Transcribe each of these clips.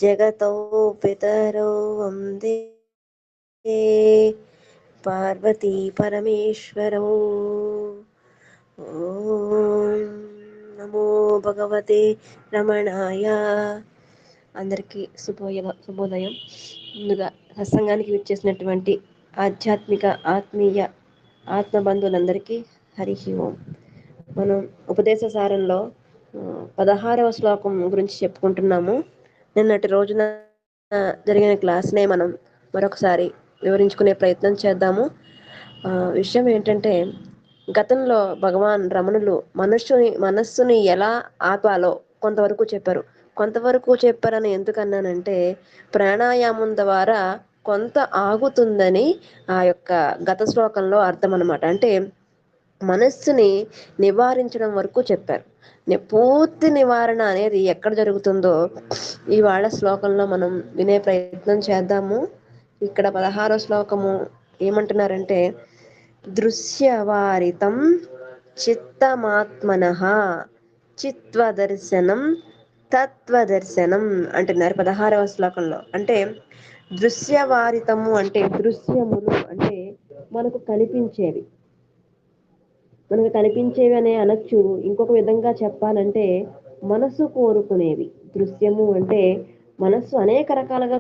జగతో పితరౌ వందే పార్వతీ పరమేశ్వరౌ. ఓం నమో భగవతే రమణాయ. అందరికీ శుభోదయం. ముందుగా సత్సంగానికి విచ్చేసినటువంటి ఆధ్యాత్మిక ఆత్మీయ ఆత్మబంధువులందరికీ హరి ఓం. మనం ఉపదేశ సారంలో 16వ శ్లోకం గురించి చెప్పుకుంటున్నాము. నిన్నటి రోజున జరిగిన క్లాస్నే మనం మరొకసారి వివరించుకునే ప్రయత్నం చేద్దాము. విషయం ఏంటంటే, గతంలో భగవాన్ రమణులు మనస్సుని ఎలా ఆపాలో కొంతవరకు చెప్పారు. కొంతవరకు చెప్పారని ఎందుకన్నానంటే, ప్రాణాయామం ద్వారా కొంత ఆగుతుందని ఆ యొక్క గత శ్లోకంలో అర్థం అన్నమాట. అంటే మనస్సుని నివారించడం వరకు చెప్పారు. పూర్తి నివారణ అనేది ఎక్కడ జరుగుతుందో ఇవాళ శ్లోకంలో మనం వినే ప్రయత్నం చేద్దాము. ఇక్కడ 16వ శ్లోకము ఏమంటున్నారంటే, దృశ్యవారితం చిత్తమాత్మనః చిత్వదర్శనం తత్వదర్శనం అంటున్నారు 16వ శ్లోకంలో. అంటే దృశ్యవారితము అంటే దృశ్యములు అంటే మనకు కనిపించేవి అనే అనొచ్చు. ఇంకొక విధంగా చెప్పాలంటే మనసు కోరుకునేవి. దృశ్యము అంటే మనస్సు అనేక రకాలుగా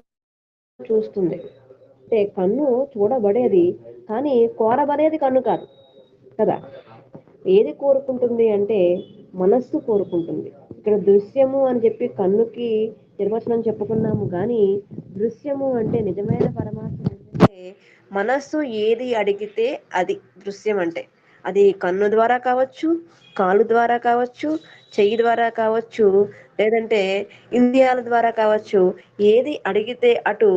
చూస్తుంది. అంటే కన్ను చూడబడేది, కానీ కోరబడేది కన్ను కాదు కదా. ఏది కోరుకుంటుంది అంటే మనస్సు కోరుకుంటుంది. ఇక్కడ దృశ్యము అని చెప్పి కన్నుకి నిర్వచనం చెప్పుకున్నాము, కానీ దృశ్యము అంటే నిజమైన పరమాత్మ అంటే మనస్సు ఏది అడిగితే అది దృశ్యం. అంటే అది కన్ను ద్వారా కావచ్చు, కాలు ద్వారా కావచ్చు, చెయ్యి ద్వారా కావచ్చు, లేదంటే ఇంద్రియాల ద్వారా కావచ్చు. ఏది అడిగితే అటు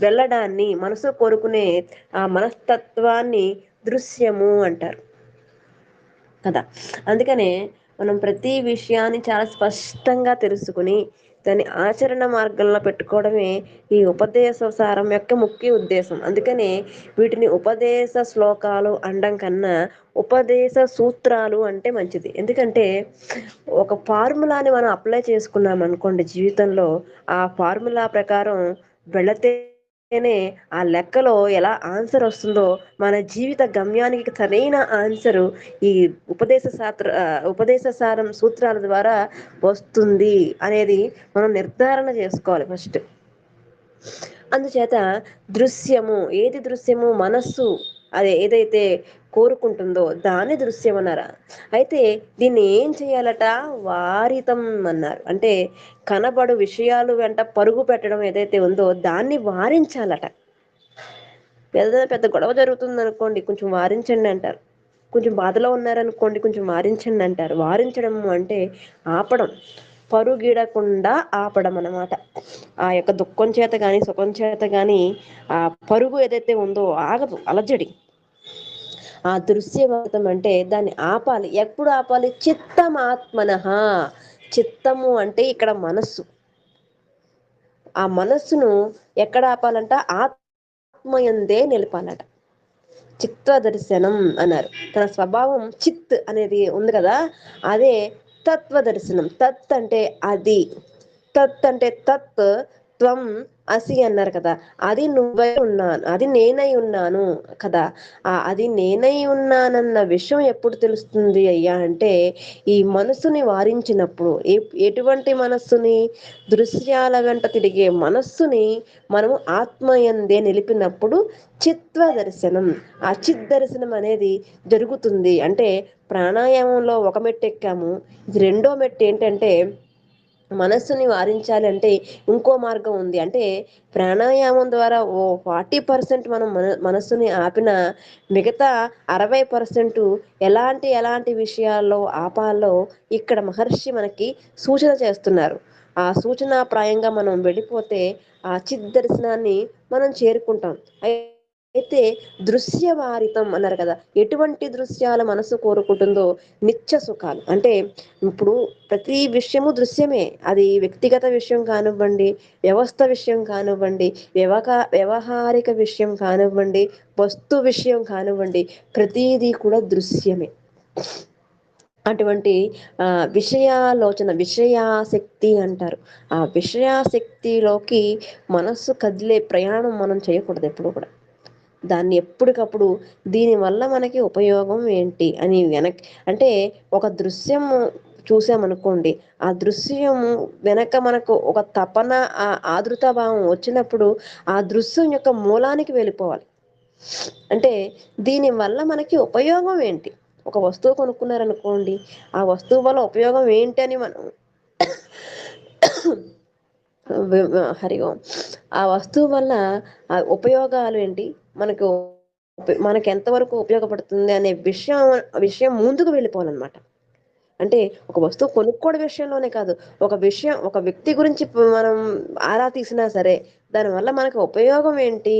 వెళ్ళడాన్ని, మనసు కోరుకునే ఆ మనస్తత్వాన్ని దృశ్యము అంటారు కదా. అందుకనే మనం ప్రతి విషయాన్ని చాలా స్పష్టంగా తెలుసుకుని దాన్ని ఆచరణ మార్గంలో పెట్టుకోవడమే ఈ ఉపదేశ సారం యొక్క ముఖ్య ఉద్దేశం. అందుకనే వీటిని ఉపదేశ శ్లోకాలు అనడం కన్నా ఉపదేశ సూత్రాలు అంటే మంచిది. ఎందుకంటే ఒక ఫార్ములాని మనం అప్లై చేసుకున్నాం అనుకోండి జీవితంలో, ఆ ఫార్ములా ప్రకారం వెళితేనే ఆ లెక్కలో ఎలా ఆన్సర్ వస్తుందో మన జీవిత గమ్యానికి సరైన ఆన్సరు ఈ ఉపదేశ సారం సూత్రాల ద్వారా వస్తుంది అనేది మనం నిర్ధారణ చేసుకోవాలి ఫస్ట్. అందుచేత దృశ్యము, ఏది దృశ్యము? మనస్సు అది ఏదైతే కోరుకుంటుందో దాన్ని దృశ్యం అన్నారా. అయితే దీన్ని ఏం చేయాలట? వారితం అన్నారు. అంటే కనబడు విషయాలు వెంట పరుగు పెట్టడం ఏదైతే ఉందో దాన్ని వారించాలట. పెద్ద గొడవ జరుగుతుంది అనుకోండి, కొంచెం వారించండి అంటారు. కొంచెం బాధలో ఉన్నారనుకోండి, కొంచెం వారించండి అంటారు. వారించడం అంటే ఆపడం, పరుగిడకుండా ఆపడం అన్నమాట. ఆ యొక్క దుఃఖం చేత కానీ సుఖం చేత కానీ ఆ పరుగు ఏదైతే ఉందో ఆగదు, అలజడి. ఆ దృశ్యవాతం అంటే దాన్ని ఆపాలి. ఎప్పుడు ఆపాలి? చిత్తమాత్మనః. చిత్తము అంటే ఇక్కడ మనస్సు. ఆ మనస్సును ఎక్కడ ఆపాలంట? ఆత్మయందే నిలపాలట. చిత్త దర్శనం అన్నారు. తన స్వభావం చిత్ అనేది ఉంది కదా, అదే తత్వ దర్శనం. తత్ అంటే అది, తత్ అంటే తత్ త్వం అసి అన్నారు కదా. అది నువ్వై ఉన్నాను, అది నేనై ఉన్నాను కదా. అది నేనై ఉన్నానన్న విషయం ఎప్పుడు తెలుస్తుంది అయ్యా అంటే ఈ మనస్సుని వారించినప్పుడు. ఎటువంటి మనస్సుని? దృశ్యాల వెంట తిరిగే మనస్సుని మనము ఆత్మయందే నిలిపినప్పుడు చిత్వ దర్శనం, ఆ చిత్ దర్శనం అనేది జరుగుతుంది. అంటే ప్రాణాయామంలో ఒక మెట్టు ఎక్కాము, ఇది రెండో మెట్టు ఏంటంటే మనస్సుని వారించాలి అంటే ఇంకో మార్గం ఉంది. అంటే ప్రాణాయామం ద్వారా 40% మనం మనస్సుని ఆపిన మిగతా 60% ఎలాంటి విషయాల్లో ఆపాలో ఇక్కడ మహర్షి మనకి సూచన చేస్తున్నారు. ఆ సూచనాప్రాయంగా మనం వెళ్ళిపోతే ఆ చిత్ దర్శనాన్ని మనం చేరుకుంటాం. అయితే దృశ్యవారితం అన్నారు కదా. ఎటువంటి దృశ్యాల మనసు కోరుకుంటుందో? నిత్య సుఖాలు. అంటే ఇప్పుడు ప్రతి విషయము దృశ్యమే. అది వ్యక్తిగత విషయం కానివ్వండి, వ్యవస్థ విషయం కానివ్వండి, వ్యవహారిక విషయం కానివ్వండి, వస్తు విషయం కానివ్వండి, ప్రతిదీ కూడా దృశ్యమే. అటువంటి విషయాలోచన, విషయాసక్తి అంటారు. ఆ విషయాసక్తిలోకి మనస్సు కదిలే ప్రయాణం మనం చేయకూడదు ఎప్పుడు కూడా. దాన్ని ఎప్పటికప్పుడు దీనివల్ల మనకి ఉపయోగం ఏంటి అని అంటే ఒక దృశ్యం చూసామనుకోండి, ఆ దృశ్యం వెనక మనకు ఒక తపన, ఆతృతాభావం వచ్చినప్పుడు ఆ దృశ్యం యొక్క మూలానికి వెళ్ళిపోవాలి. అంటే దీనివల్ల మనకి ఉపయోగం ఏంటి? ఒక వస్తువు కొనుక్కున్నారనుకోండి, ఆ వస్తువు వల్ల ఉపయోగం ఏంటి అని మనం హరి ఓం. ఆ వస్తువు వల్ల ఆ ఉపయోగాలు ఏంటి, మనకు మనకి ఎంతవరకు ఉపయోగపడుతుంది అనే విషయం ముందుకు వెళ్ళిపోవాలన్నమాట. అంటే ఒక వస్తువు కొనుక్కోవడం విషయంలోనే కాదు, ఒక వ్యక్తి గురించి మనం ఆరా తీసినా సరే దానివల్ల మనకు ఉపయోగం ఏంటి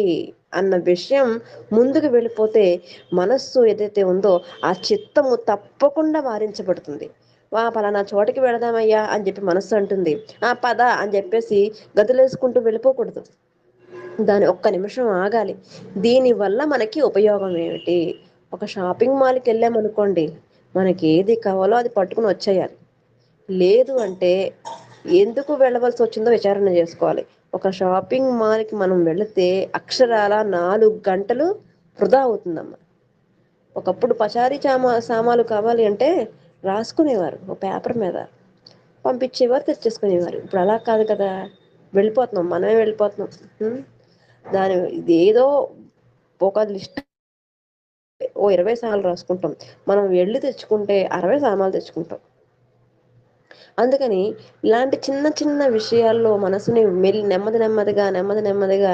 అన్న విషయం ముందుకు వెళ్ళిపోతే మనస్సు ఏదైతే ఉందో ఆ చిత్తము తప్పకుండా వారించబడుతుంది. పలానా చోటికి వెళదామయ్యా అని చెప్పి మనస్సు అంటుంది, పద అని చెప్పేసి గదిలేసుకుంటూ వెళ్ళిపోకూడదు. దాని ఒక్క నిమిషం ఆగాలి. దీనివల్ల మనకి ఉపయోగం ఏమిటి? ఒక షాపింగ్ మాల్కి వెళ్ళామనుకోండి, మనకి ఏది కావాలో అది పట్టుకుని వచ్చేయాలి. లేదు అంటే ఎందుకు వెళ్ళవలసి వచ్చిందో విచారణ చేసుకోవాలి. ఒక షాపింగ్ మాల్కి మనం వెళితే అక్షరాల 4 గంటలు వృధా అవుతుందమ్మా. ఒకప్పుడు పచారీ సామాలు కావాలి అంటే రాసుకునేవారు ఒక పేపర్ మీద, పంపించేవారు, తెచ్చేసుకునేవారు. ఇప్పుడు అలా కాదు కదా, వెళ్ళిపోతున్నాం, మనమే వెళ్ళిపోతున్నాం. దాని ఇదేదో ఒక లిస్ట్ 20 సార్లు రాసుకుంటాం, మనం వెళ్ళి తెచ్చుకుంటే 60 సామాలు తెచ్చుకుంటాం. అందుకని ఇలాంటి చిన్న చిన్న విషయాల్లో మనసుని నెమ్మదిగా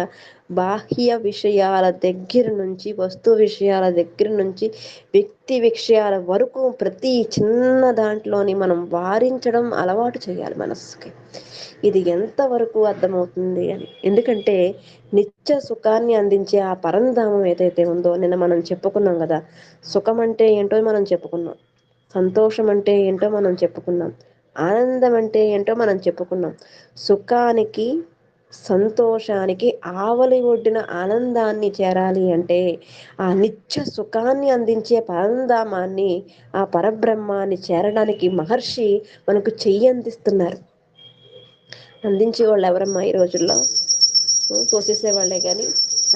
బాహ్య విషయాల దగ్గర నుంచి, వస్తు విషయాల దగ్గర నుంచి, వ్యక్తి విషయాల వరకు ప్రతి చిన్న దాంట్లోని మనం వారించడం అలవాటు చేయాలి మనసుకి. ఇది ఎంతవరకు అర్థమవుతుంది అని. ఎందుకంటే నిత్య సుఖాన్ని అందించే ఆ పరంధామం ఏదైతే ఉందో, నిన్న మనం చెప్పుకున్నాం కదా, సుఖం అంటే ఏంటో మనం చెప్పుకున్నాం, సంతోషం అంటే ఏంటో మనం చెప్పుకున్నాం, ఆనందం అంటే ఏంటో మనం చెప్పుకున్నాం. సుఖానికి, సంతోషానికి ఆవలి ఒడ్డిన ఆనందాన్ని చేరాలి అంటే ఆ నిత్య సుఖాన్ని అందించే పరంధామాన్ని, ఆ పరబ్రహ్మాన్ని చేరడానికి మహర్షి మనకు చెయ్యి అందిస్తున్నారు. అందించే వాళ్ళు ఎవరమ్మా ఈ రోజుల్లో? తోసేసేవాళ్లే కానీ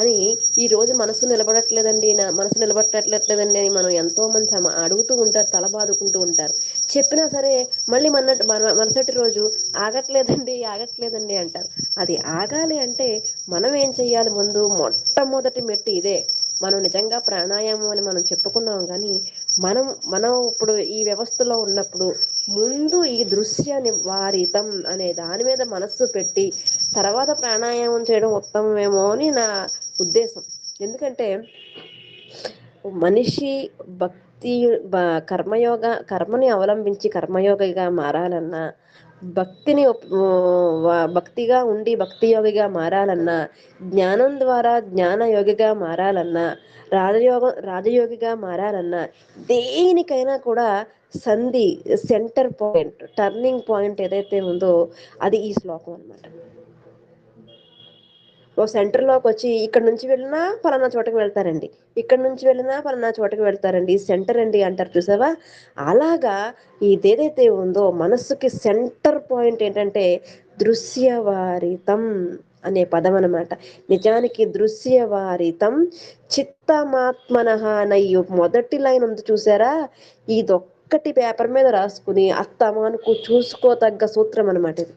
అని ఈ రోజు మనసు నిలబడట్లేదండి, నా మనసు నిలబడట్లేదండి అని మనం ఎంతో మంది అడుగుతూ ఉంటారు, తల బాదుకుంటూ ఉంటారు. చెప్పినా సరే మళ్ళీ మరుసటి రోజు ఆగట్లేదండి అంటారు. అది ఆగాలి అంటే మనం ఏం చెయ్యాలి? ముందు మొట్టమొదటి మెట్టు ఇదే. మనం నిజంగా ప్రాణాయామం అని మనం చెప్పుకున్నాం, కానీ మనం ఇప్పుడు ఈ వ్యవస్థలో ఉన్నప్పుడు ముందు ఈ దృశ్య నివారితం అనే దాని మీద మనస్సు పెట్టి తర్వాత ప్రాణాయామం చేయడం ఉత్తమమేమో అని నా ఉద్దేశం. ఎందుకంటే మనిషి కర్మని అవలంబించి కర్మయోగిగా మారాలన్నా, భక్తిగా ఉండి భక్తి యోగిగా మారాలన్నా, జ్ఞానం ద్వారా జ్ఞానయోగిగా మారాలన్నా, రాజయోగిగా మారాలన్నా, దేనికైనా కూడా సెంటర్ పాయింట్, టర్నింగ్ పాయింట్ ఏదైతే ఉందో అది ఈ శ్లోకం అన్నమాట. ఓ సెంటర్లోకి వచ్చి ఇక్కడ నుంచి వెళ్ళినా పలానా చోటకి వెళ్తారండి, ఇక్కడ నుంచి వెళ్ళినా పలానా చోటకి వెళ్తారండి, ఈ సెంటర్ అండి అంటారు చూసావా? అలాగా ఇదేదైతే ఉందో మనస్సుకి సెంటర్ పాయింట్ ఏంటంటే దృశ్యవారితం అనే పదం అనమాట. నిజానికి దృశ్యవారితం చిత్తమాత్మనః అన్నయ్యు మొదటి లైన్ ఉంది చూసారా? ఇదొక్కటి పేపర్ మీద రాసుకుని అత్తమానుకు చూసుకోతగ్గ సూత్రం అనమాట ఇది.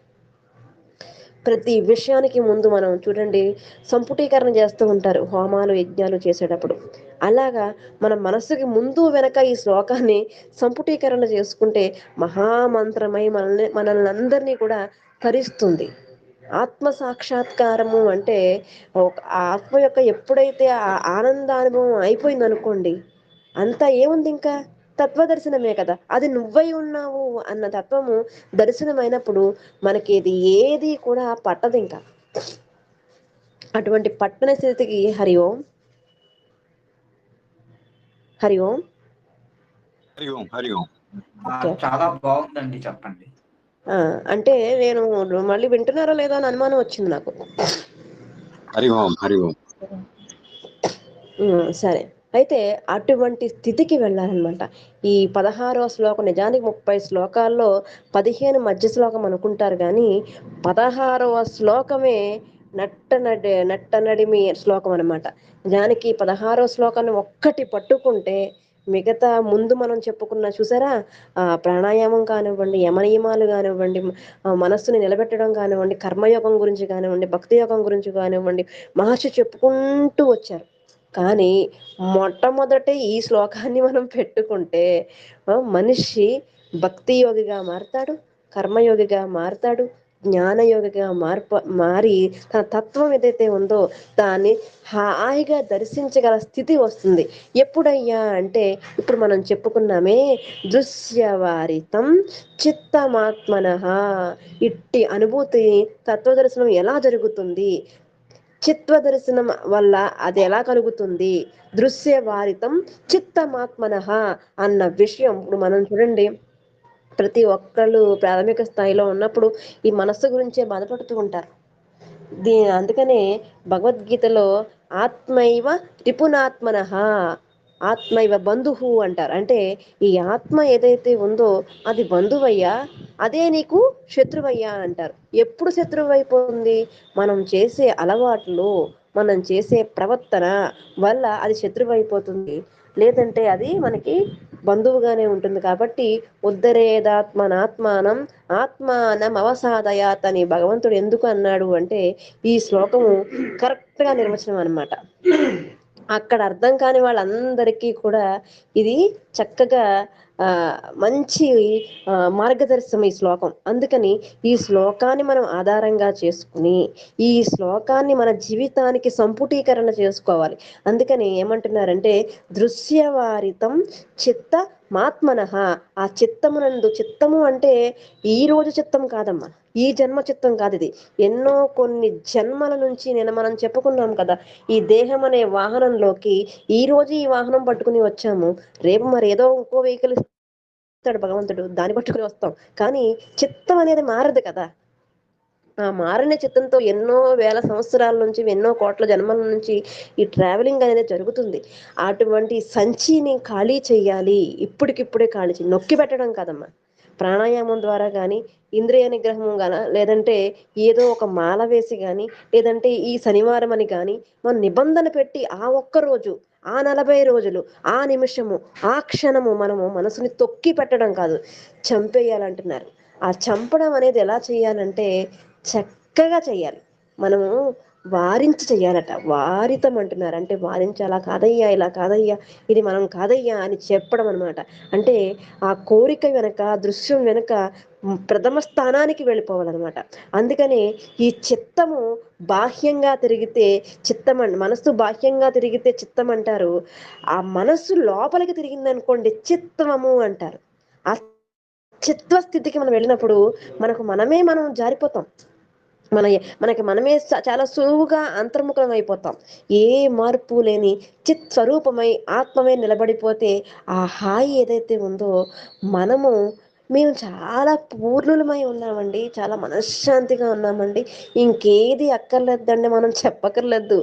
ప్రతి విషయానికి ముందు మనం చూడండి, సంపుటీకరణ చేస్తూ ఉంటారు హోమాలు యజ్ఞాలు చేసేటప్పుడు. అలాగా మన మనస్సుకి ముందు వెనక ఈ శ్లోకాన్ని సంపుటీకరణ చేసుకుంటే మహామంత్రమై మనల్ని అందరినీ కూడా తరిస్తుంది. ఆత్మ సాక్షాత్కారము అంటే ఆత్మ యొక్క ఎప్పుడైతే ఆ ఆనందానుభవం అయిపోయింది అనుకోండి, అంతా ఏముంది, ఇంకా తత్వదర్శనమే కదా. అది నువ్వై ఉన్నావు అన్న తత్వము దర్శనమైనప్పుడు మనకి ఇది ఏది కూడా పట్టదు ఇంకా. అటువంటి పట్టణ స్థితికి హరి ఓం హరి ఓం హరి ఓం. చాలా బాగుందండి, చెప్పండి. అంటే నేను మళ్ళీ వింటున్నారో లేదో అని అనుమానం వచ్చింది నాకు. హరి ఓం. సరే. అయితే అటువంటి స్థితికి వెళ్ళాలన్నమాట. ఈ 16వ శ్లోకం నిజానికి 30 శ్లోకాల్లో 15 మధ్య శ్లోకం అనుకుంటారు కానీ 16వ శ్లోకమే నట్టనడిమి శ్లోకం అనమాట. నిజానికి 16వ శ్లోకాన్ని ఒక్కటి పట్టుకుంటే మిగతా ముందు మనం చెప్పుకున్న చూసారా, ప్రాణాయామం కానివ్వండి, యమనియమాలు కానివ్వండి, మనస్సుని నిలబెట్టడం కానివ్వండి, కర్మయోగం గురించి కానివ్వండి, భక్తి యోగం గురించి కానివ్వండి, మహర్షి చెప్పుకుంటూ వచ్చారు. కానీ మొట్టమొదటి ఈ శ్లోకాన్ని మనం పెట్టుకుంటే మనిషి భక్తి యోగిగా మారతాడు, కర్మయోగిగా మారతాడు, జ్ఞానయోగిగా మారి తన తత్వం ఏదైతే ఉందో దాన్ని హాయిగా దర్శించగల స్థితి వస్తుంది. ఎప్పుడయ్యా అంటే ఇప్పుడు మనం చెప్పుకున్నామే, దృశ్యవారితం చిత్తమాత్మనః. ఇట్టి అనుభూతి తత్వదర్శనం ఎలా జరుగుతుంది, చిత్వ దర్శనం వల్ల అది ఎలా కలుగుతుంది, దృశ్యవారితం చిత్తమాత్మనః అన్న విషయం ఇప్పుడు మనం చూడండి. ప్రతి ఒక్కళ్ళు ప్రాథమిక స్థాయిలో ఉన్నప్పుడు ఈ మనస్సు గురించే బాధపడుతూ ఉంటారు. అందుకనే భగవద్గీతలో ఆత్మైవ రిపునాత్మనః, ఆత్మైవ బంధువు అంటారు. అంటే ఈ ఆత్మ ఏదైతే ఉందో అది బంధువయ్యా, అదే నీకు శత్రువయ్యా అంటారు. ఎప్పుడు శత్రువు అయిపోతుంది, మనం చేసే అలవాట్లు, మనం చేసే ప్రవర్తన వల్ల అది శత్రువు అయిపోతుంది, లేదంటే అది మనకి బంధువుగానే ఉంటుంది. కాబట్టి ఉద్ధరేదాత్మనాత్మానం ఆత్మానం అవసాదయాత్ అని భగవంతుడు ఎందుకు అన్నాడు అంటే ఈ శ్లోకము కరెక్ట్ గా నిర్వచనం అనమాట. అక్కడ అర్థం కాని వాళ్ళందరికీ కూడా ఇది చక్కగా మంచి మార్గదర్శనం ఈ శ్లోకం. అందుకని ఈ శ్లోకాన్ని మనం ఆధారంగా చేసుకుని ఈ శ్లోకాన్ని మన జీవితానికి సంపుటీకరణ చేసుకోవాలి. అందుకని ఏమంటున్నారంటే దృశ్యవారితం చిత్త మాత్మనః. ఆ చిత్తమునందు, చిత్తము అంటే ఈ రోజు చిత్తం కాదమ్మా, ఈ జన్మ చిత్తం కాదు, ఇది ఎన్నో కొన్ని జన్మల నుంచి మనం చెప్పుకున్నాం కదా, ఈ దేహం అనే వాహనంలోకి ఈ రోజు ఈ వాహనం పట్టుకుని వచ్చాము, రేపు మరి ఏదో ఇంకో వెహికల్ ఇస్తాడు భగవంతుడు, దాన్ని పట్టుకుని వస్తాం. కానీ చిత్తం అనేది మారదు కదా. ఆ మారని చిత్తంతో ఎన్నో వేల సంవత్సరాల నుంచి, ఎన్నో కోట్ల జన్మల నుంచి ఈ ట్రావెలింగ్ అనేది జరుగుతుంది. అటువంటి సంచిని ఖాళీ చెయ్యాలి, ఇప్పటికిప్పుడే ఖాళీ చేయాలి, నొక్కి పెట్టడం కాదమ్మా. ప్రాణాయామం ద్వారా కానీ, ఇంద్రియ నిగ్రహం గాన, లేదంటే ఏదో ఒక మాల వేసి కానీ, లేదంటే ఈ శనివారం అని కానీ మనం నిబంధన పెట్టి ఆ ఒక్క రోజు, ఆ 40 రోజులు, ఆ నిమిషము, ఆ క్షణము మనము మనసుని తొక్కి పెట్టడం కాదు, చంపేయాలంటున్నారు. ఆ చంపడం అనేది ఎలా చేయాలంటే చక్కగా చెయ్యాలి. మనము వారించి చెయ్యాలట. వారితం అంటున్నారు. అంటే వారించి అలా కాదయ్యా, ఇలా కాదయ్యా, ఇది మనం కాదయ్యా అని చెప్పడం అనమాట. అంటే ఆ కోరిక వెనక, దృశ్యం వెనక ప్రథమ స్థానానికి వెళ్ళిపోవాలన్నమాట. అందుకని ఈ చిత్తము బాహ్యంగా తిరిగితే చిత్తం మనస్సు బాహ్యంగా తిరిగితే చిత్తం అంటారు. ఆ మనస్సు లోపలికి తిరిగింది అనుకోండి చిత్తము అంటారు. ఆ చిత్వ స్థితికి మనం వెళ్ళినప్పుడు మనం జారిపోతాం. మనకి మనమే చాలా సులువుగా అంతర్ముఖం అయిపోతాం. ఏ మార్పు లేని చిత్ స్వరూపమై ఆత్మమే నిలబడిపోతే ఆ హాయి ఏదైతే ఉందో మేము చాలా పూర్ణులమై ఉన్నామండి, చాలా మనశ్శాంతిగా ఉన్నామండి, ఇంకేది అక్కర్లేదండి, మనం చెప్పక్కర్లేదు.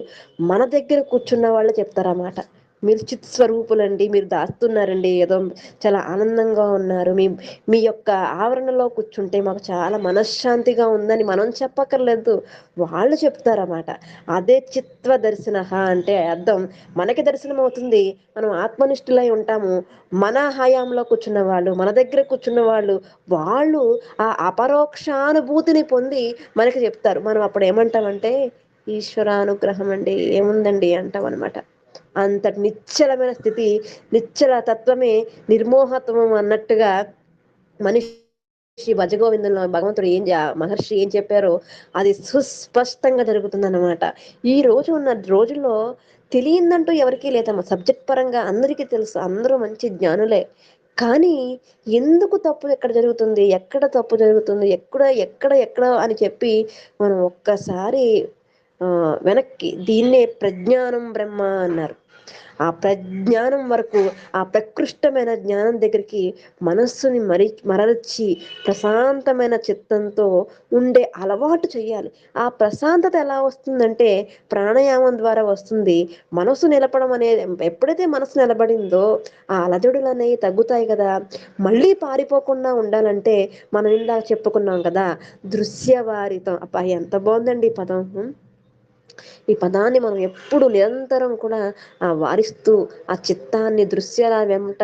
మన దగ్గర కూర్చున్న వాళ్ళు చెప్తారన్నమాట, మీరు చిత్ స్వరూపులండి, మీరు దాస్తున్నారండి, ఏదో చాలా ఆనందంగా ఉన్నారు, మీ యొక్క ఆవరణలో కూర్చుంటే మాకు చాలా మనశ్శాంతిగా ఉందని మనం చెప్పక్కర్లేదు, వాళ్ళు చెప్తారన్నమాట. అదే చిత్వ దర్శన అంటే అర్థం, మనకి దర్శనం అవుతుంది, మనం ఆత్మనిష్ఠులై ఉంటాము. మన హయాంలో కూర్చున్న వాళ్ళు, మన దగ్గర కూర్చున్న వాళ్ళు ఆ అపరోక్షానుభూతిని పొంది మనకి చెప్తారు. మనం అప్పుడు ఏమంటామంటే ఈశ్వరానుగ్రహం అండి, ఏముందండి అంటాం అనమాట. అంతటి నిశ్చలమైన స్థితి, నిశ్చల తత్వమే నిర్మోహత్వం అన్నట్టుగా మనిషి భజగోవిందంలో భగవంతుడు మహర్షి ఏం చెప్పారో అది సుస్పష్టంగా జరుగుతుందన్నమాట. ఈ రోజు ఉన్న రోజుల్లో తెలియందంటూ ఎవరికీ లేదమ్మా. సబ్జెక్ట్ పరంగా అందరికీ తెలుసు, అందరూ మంచి జ్ఞానులే. కానీ ఎందుకు తప్పు ఎక్కడ జరుగుతుంది, ఎక్కడ తప్పు జరుగుతుంది, ఎక్కడ ఎక్కడ ఎక్కడ అని చెప్పి మనం ఒక్కసారి వెనక్కి, దీన్నే ప్రజ్ఞానం బ్రహ్మ అన్నారు. ఆ ప్రజ్ఞానం వరకు, ఆ ప్రకృష్టమైన జ్ఞానం దగ్గరికి మనస్సుని మరల్చి ప్రశాంతమైన చిత్తంతో ఉండే అలవాటు చేయాలి. ఆ ప్రశాంతత ఎలా వస్తుందంటే ప్రాణాయామం ద్వారా వస్తుంది. మనసు నిలపడం అనేది, ఎప్పుడైతే మనసు నిలబడిందో ఆ అలజడులు అనేవి తగ్గుతాయి కదా. మళ్ళీ పారిపోకుండా ఉండాలంటే మనం ఇందాక చెప్పుకున్నాం కదా, దృశ్యవారితం. అబ్బా ఎంత బాగుందండి ఈ పదం. ఈ పదాన్ని మనం ఎప్పుడు నిరంతరం కూడా వారిస్తూ ఆ చిత్తాన్ని దృశ్యాల వెంట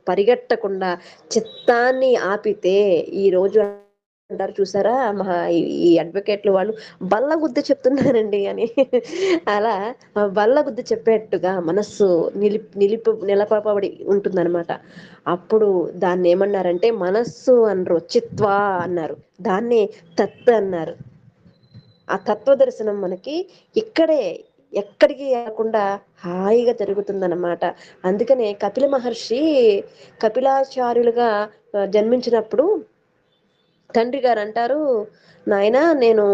పరిగెట్టకుండా చిత్తాన్ని ఆపితే, ఈ రోజు అంటారు చూసారా ఈ అడ్వకేట్లు వాళ్ళు, బల్ల గుద్ది చెప్తున్నారండి అని. అలా బల్ల గుద్ది చెప్పేట్టుగా మనస్సు నిలపబడి ఉంటుందన్నమాట. అప్పుడు దాన్ని ఏమన్నారంటే మనస్సు అనరు, చిత్వా అన్నారు. దాన్ని తత్ అన్నారు. ఆ తత్వ దర్శనం మనకి ఇక్కడే, ఎక్కడికి వెళ్ళకుండా హాయిగా జరుగుతుందన్నమాట. అందుకనే కపిల మహర్షి కపిలాచార్యులుగా జన్మించినప్పుడు తండ్రి గారు అంటారు, నాయనా నేను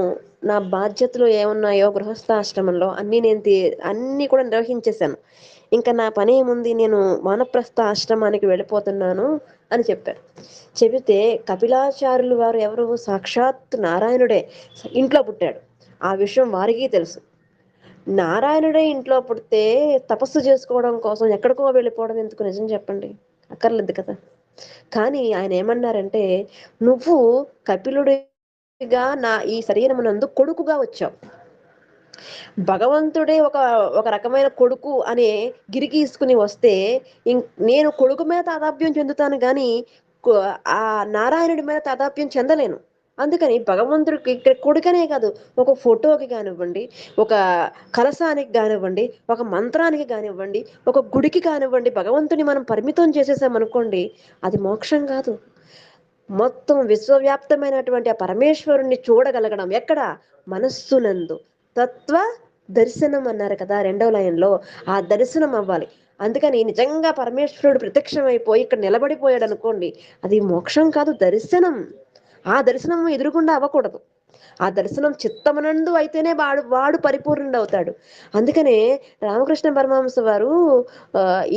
నా బాధ్యతలు ఏమున్నాయో గృహస్థాశ్రమంలో అన్నీ కూడా నిర్వహించేశాను. ఇంకా నా పని ఏముంది, నేను వానప్రస్థ ఆశ్రమానికి వెళ్ళిపోతున్నాను అని చెప్పారు. చెబితే కపిలాచార్యులు వారు ఎవరు, సాక్షాత్ నారాయణుడే ఇంట్లో పుట్టాడు. ఆ విషయం వారికి తెలుసు. నారాయణుడే ఇంట్లో పుడితే తపస్సు చేసుకోవడం కోసం ఎక్కడికో వెళ్ళిపోవడం ఎందుకు? నిజం చెప్పండి, అక్కర్లేదు కదా. కానీ ఆయన ఏమన్నారంటే, నువ్వు కపిలుడిగా నా ఈ శరీరమునందు కొడుకుగా వచ్చావు. భగవంతుడే ఒక రకమైన కొడుకు అనే గిరిగీసుకుని వస్తే నేను కొడుకు మీద తాదాప్యం చెందుతాను కానీ ఆ నారాయణుడి మీద తాదాప్యం చెందలేను. అందుకని భగవంతుడికి ఇక్కడ కొడుకనే కాదు, ఒక ఫోటోకి కానివ్వండి, ఒక కలశానికి కానివ్వండి, ఒక మంత్రానికి కానివ్వండి, ఒక గుడికి కానివ్వండి, భగవంతుని మనం పరిమితం చేసేసామనుకోండి, అది మోక్షం కాదు. మొత్తం విశ్వవ్యాప్తమైనటువంటి ఆ పరమేశ్వరుణ్ణి చూడగలగడం ఎక్కడ? మనస్సునందు. తత్వ దర్శనం అన్నారు కదా రెండవ లయంలో, ఆ దర్శనం అవ్వాలి. అందుకని నిజంగా పరమేశ్వరుడు ప్రత్యక్షమైపోయి ఇక్కడ నిలబడిపోయాడు అనుకోండి, అది మోక్షం కాదు, దర్శనం. ఆ దర్శనం ఎదురుకుండా అవ్వకూడదు. ఆ దర్శనం చిత్తమునందు అయితేనే వాడు పరిపూర్ణుడు అవుతాడు. అందుకనే రామకృష్ణ పరమహంస వారు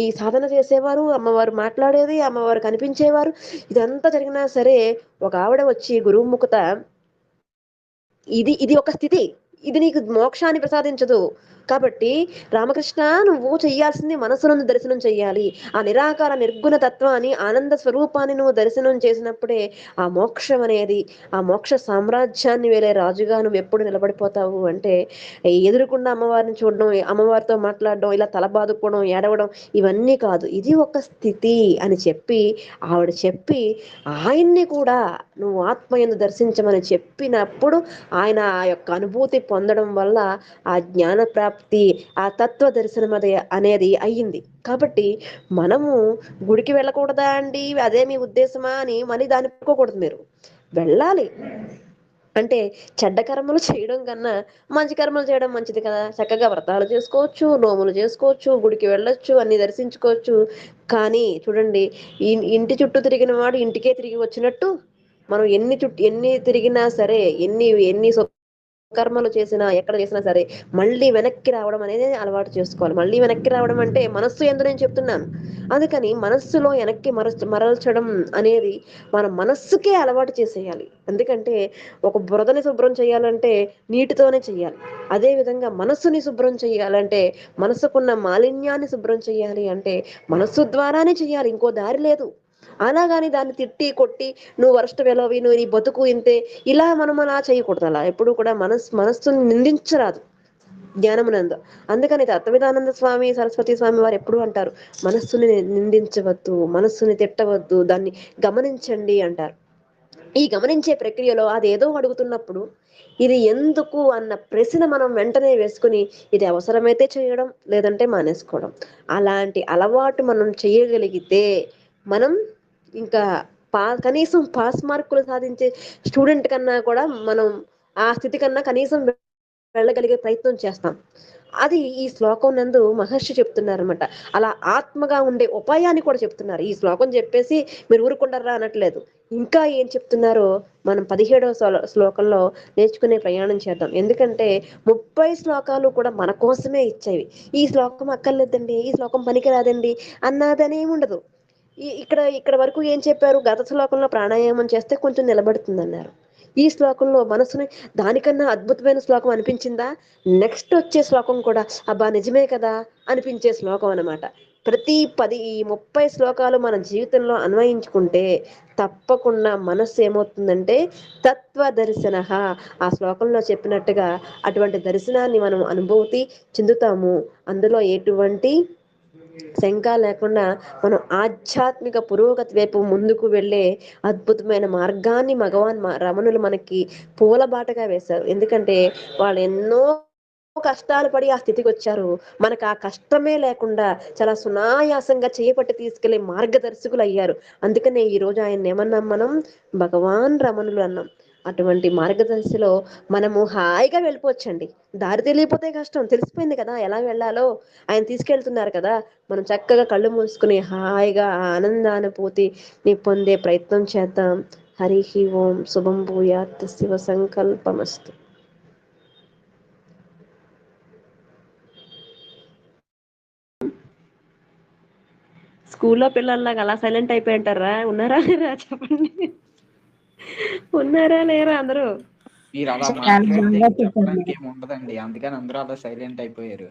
ఈ సాధన చేసేవారు, అమ్మవారు మాట్లాడేది, అమ్మవారు కనిపించేవారు. ఇదంతా జరిగినా సరే ఒక ఆవిడ వచ్చి గురువు ముఖత, ఇది ఒక స్థితి, ఇది నీకు మోక్షాన్ని ప్రసాదించదు. కాబట్టి రామకృష్ణ, నువ్వు చెయ్యాల్సింది మనసునందు దర్శనం చెయ్యాలి. ఆ నిరాకార నిర్గుణ తత్వాన్ని, ఆనంద స్వరూపాన్ని నువ్వు దర్శనం చేసినప్పుడే ఆ మోక్షం అనేది, ఆ మోక్ష సామ్రాజ్యాన్ని వేలే రాజుగా నువ్వు ఎప్పుడు నిలబడిపోతావు అంటే, ఎదురుకుండా అమ్మవారిని చూడడం, అమ్మవారితో మాట్లాడడం, ఇలా తల బాదుకోవడం, ఏడవడం, ఇవన్నీ కాదు. ఇది ఒక స్థితి అని చెప్పి ఆవిడ చెప్పి, ఆయన్ని కూడా నువ్వు ఆత్మయందు దర్శించమని చెప్పినప్పుడు ఆయన ఆ యొక్క అనుభూతి పొందడం వల్ల ఆ జ్ఞాన ప్రాప్తి, ఆ తత్వ దర్శనం అనేది అయ్యింది. కాబట్టి మనము గుడికి వెళ్ళకూడదా అండి, అదే మీ ఉద్దేశమా అని మళ్ళీ దాన్ని పెట్టుకోకూడదు. మీరు వెళ్ళాలి. అంటే చెడ్డ కర్మలు చేయడం కన్నా మంచి కర్మలు చేయడం మంచిది కదా. చక్కగా వ్రతాలు చేసుకోవచ్చు, నోములు చేసుకోవచ్చు, గుడికి వెళ్ళొచ్చు, అన్ని దర్శించుకోవచ్చు. కానీ చూడండి, ఇంటి చుట్టూ తిరిగిన వాడు ఇంటికే తిరిగి వచ్చినట్టు, మనం ఎన్ని తిరిగినా సరే, ఎన్ని కర్మలు చేసినా, ఎక్కడ చేసినా సరే, మళ్ళీ వెనక్కి రావడం అనేది అలవాటు చేసుకోవాలి. మళ్ళీ వెనక్కి రావడం అంటే మనస్సు ఎందు నేను చెప్తున్నాను. అందుకని మనస్సులో వెనక్కి మరల్చడం అనేది మన మనస్సుకే అలవాటు చేసేయాలి. ఎందుకంటే ఒక బురదని శుభ్రం చేయాలంటే నీటితోనే చేయాలి. అదే విధంగా మనస్సుని శుభ్రం చేయాలంటే, మనసుకున్న మాలిన్యాన్ని శుభ్రం చేయాలి అంటే మనస్సు ద్వారానే చేయాలి, ఇంకో దారి లేదు. అలాగాని దాన్ని తిట్టి కొట్టి, నువ్వు వరస్ట్ వెలవి, నువ్వు నీ బతుకు ఇంతే, ఇలా మనం అలా చేయకూడదు. అలా ఎప్పుడు కూడా మనస్సుని నిందించరాదు జ్ఞానమునందు. అందుకని తత్వవిధానంద స్వామి, సరస్వతి స్వామి వారు ఎప్పుడు అంటారు, మనస్సుని నిందించవద్దు, మనస్సుని తిట్టవద్దు, దాన్ని గమనించండి అంటారు. ఈ గమనించే ప్రక్రియలో అదేదో అడుగుతున్నప్పుడు ఇది ఎందుకు అన్న ప్రశ్న మనం వెంటనే వేసుకుని, ఇది అవసరమైతే చేయడం, లేదంటే మానేసుకోవడం. అలాంటి అలవాటు మనం చేయగలిగితే మనం ఇంకా కనీసం పాస్ మార్కులు సాధించే స్టూడెంట్ కన్నా కూడా మనం ఆ స్థితి కన్నా కనీసం వెళ్ళగలిగే ప్రయత్నం చేస్తాం. అది ఈ శ్లోకం నందు మహర్షి చెప్తున్నారన్నమాట. అలా ఆత్మగా ఉండే ఉపాయాన్ని కూడా చెప్తున్నారు. ఈ శ్లోకం చెప్పేసి మీరు ఊరుకుంటారా అనట్లేదు. ఇంకా ఏం చెప్తున్నారో మనం 17వ శ్లోకంలో నేర్చుకునే ప్రయాణం చేద్దాం. ఎందుకంటే 30 శ్లోకాలు కూడా మన కోసమే ఇచ్చేవి. ఈ శ్లోకం అక్కర్లేదండి, ఈ శ్లోకం పనికిరాదండి అన్నదనేమి ఉండదు. ఇక్కడ ఇక్కడ వరకు ఏం చెప్పారు? గత శ్లోకంలో ప్రాణాయామం చేస్తే కొంచెం నిలబడుతుందన్నారు. ఈ శ్లోకంలో మనసుని దానికన్నా అద్భుతమైన శ్లోకం అనిపించిందా? నెక్స్ట్ వచ్చే శ్లోకం కూడా అబ్బా నిజమే కదా అనిపించే శ్లోకం అన్నమాట. ప్రతి 30 శ్లోకాలు మన జీవితంలో అన్వయించుకుంటే తప్పకుండా మనస్సు ఏమవుతుందంటే తత్వ దర్శన, ఆ శ్లోకంలో చెప్పినట్టుగా అటువంటి దర్శనాన్ని మనం అనుభూతి చెందుతాము. అందులో ఎటువంటి శంక లేకుండా మనం ఆధ్యాత్మిక పురోగతి వైపు ముందుకు వెళ్ళే అద్భుతమైన మార్గాన్ని రమణులు మనకి పూలబాటగా వేశారు. ఎందుకంటే వాళ్ళు ఎన్నో కష్టాలు పడి ఆ స్థితికి వచ్చారు. మనకు ఆ కష్టమే లేకుండా చాలా సునాయాసంగా చేయబట్టి తీసుకెళ్లే మార్గదర్శకులు అయ్యారు. అందుకనే ఈ రోజు ఆయన ఏమన్నాం మనం? భగవాన్ రమణులు అన్నాం. అటువంటి మార్గదర్శిలో మనము హాయిగా వెళ్ళిపోవచ్చండి. దారి తెలియపోతే కష్టం, తెలిసిపోయింది కదా ఎలా వెళ్ళాలో. ఆయన తీసుకెళ్తున్నారు కదా, మనం చక్కగా కళ్ళు మూసుకుని హాయిగా ఆ ఆనందానుభూతిని పొందే ప్రయత్నం చేద్దాం. హరి ఓం. శుభం భూయాత్. శివ సంకల్పమస్తు. స్కూల్లో పిల్లల్లాగా అలా సైలెంట్ అయిపోయింటారా? ఉన్నారా లేరా చెప్పండి. ఉన్నారా లేరా అందరూ? మీరు అలా మాట్లాడితే చెప్పడానికి ఏమి ఉండదండి, అందుకని అందరూ అలా సైలెంట్ అయిపోయారు.